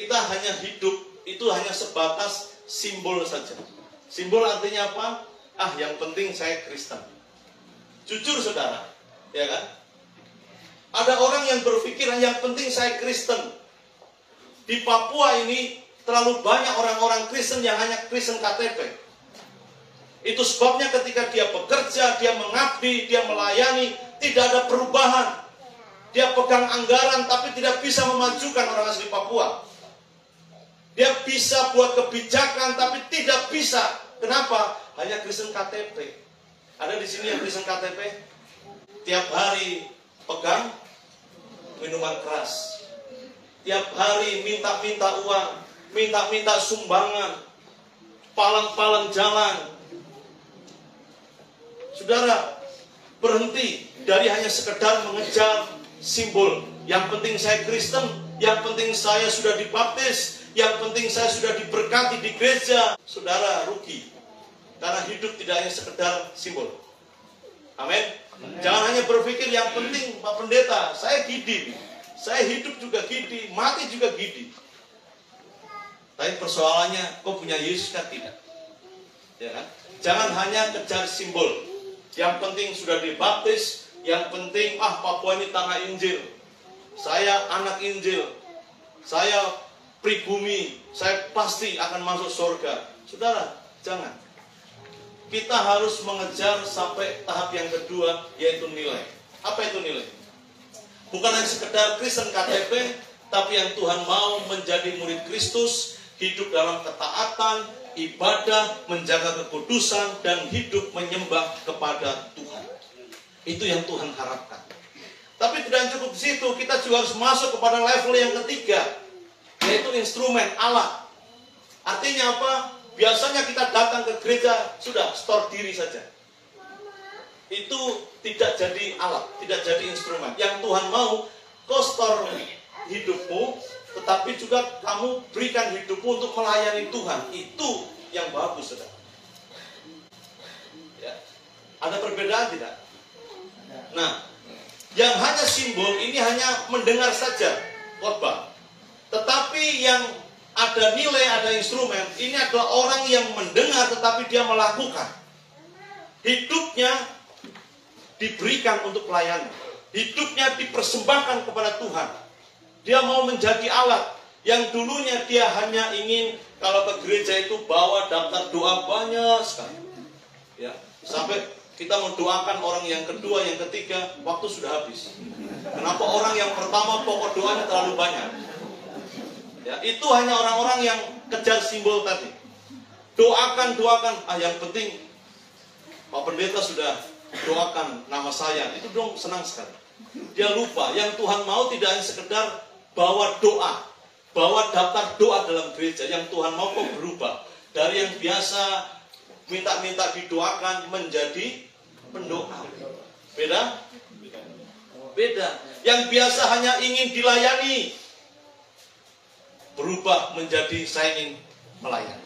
kita hanya hidup, itu hanya sebatas simbol saja. Simbol artinya apa? Yang penting saya Kristen. Jujur saudara, ya kan? Ada orang yang berpikir yang penting saya Kristen. Di Papua ini terlalu banyak orang-orang Kristen yang hanya Kristen KTP. Itu sebabnya ketika dia bekerja, dia mengabdi, dia melayani, tidak ada perubahan. Dia pegang anggaran tapi tidak bisa memajukan orang asli Papua. Dia bisa buat kebijakan tapi tidak bisa. Kenapa? Hanya Kristen KTP. Ada di sini yang Kristen KTP? Tiap hari pegang minuman keras. Tiap hari minta-minta uang, minta-minta sumbangan, palang-palang jalan. Saudara, berhenti dari hanya sekedar mengejar simbol. Yang penting saya Kristen, yang penting saya sudah dibaptis, yang penting saya sudah diberkati di gereja. Saudara, rugi. Karena hidup tidak hanya sekedar simbol. Amin. Jangan hanya berpikir yang penting Pak Pendeta, saya gidi. Saya hidup juga gidi, mati juga gidi. Tapi persoalannya, kau punya Yesus kan tidak? Ya kan? Jangan hanya kejar simbol. Yang penting sudah dibaptis, yang penting Papua ini tanah Injil. Saya anak Injil. Saya pribumi, saya pasti akan masuk surga. Saudara, jangan. Kita harus mengejar sampai tahap yang kedua, yaitu nilai. Apa itu nilai? Bukan hanya sekedar Kristen KTP, tapi yang Tuhan mau menjadi murid Kristus, hidup dalam ketaatan, ibadah, menjaga kekudusan, dan hidup menyembah kepada Tuhan. Itu yang Tuhan harapkan. Tapi tidak cukup di situ, kita juga harus masuk kepada level yang ketiga, yaitu instrumen, alat. Artinya apa? Biasanya kita datang ke gereja, sudah, store diri saja. Itu tidak jadi alat, tidak jadi instrumen. Yang Tuhan mau, kau store hidupmu, tetapi juga kamu berikan hidupmu untuk melayani Tuhan. Itu yang bagus, saudara. Ya. Ada perbedaan tidak? Nah, yang hanya simbol ini hanya mendengar saja khotbah. Tetapi yang ada nilai, ada instrumen, ini adalah orang yang mendengar tetapi dia melakukan. Hidupnya diberikan untuk pelayanan. Hidupnya dipersembahkan kepada Tuhan. Dia mau menjadi alat. Yang dulunya dia hanya ingin kalau ke gereja itu bawa daftar doa banyak sekali. Ya, sampai kita mendoakan orang yang kedua, yang ketiga, waktu sudah habis. Kenapa orang yang pertama pokok doanya terlalu banyak? Ya, itu hanya orang-orang yang kejar simbol tadi. Doakan, yang penting Pak Pendeta sudah doakan nama saya. Itu dong senang sekali. Dia lupa, yang Tuhan mau tidak hanya sekedar bawa doa, bawa daftar doa dalam gereja. Yang Tuhan mau kok berubah. Dari yang biasa minta-minta didoakan menjadi pendoa. Beda? Beda. Yang biasa hanya ingin dilayani, berubah menjadi saya ingin melayani.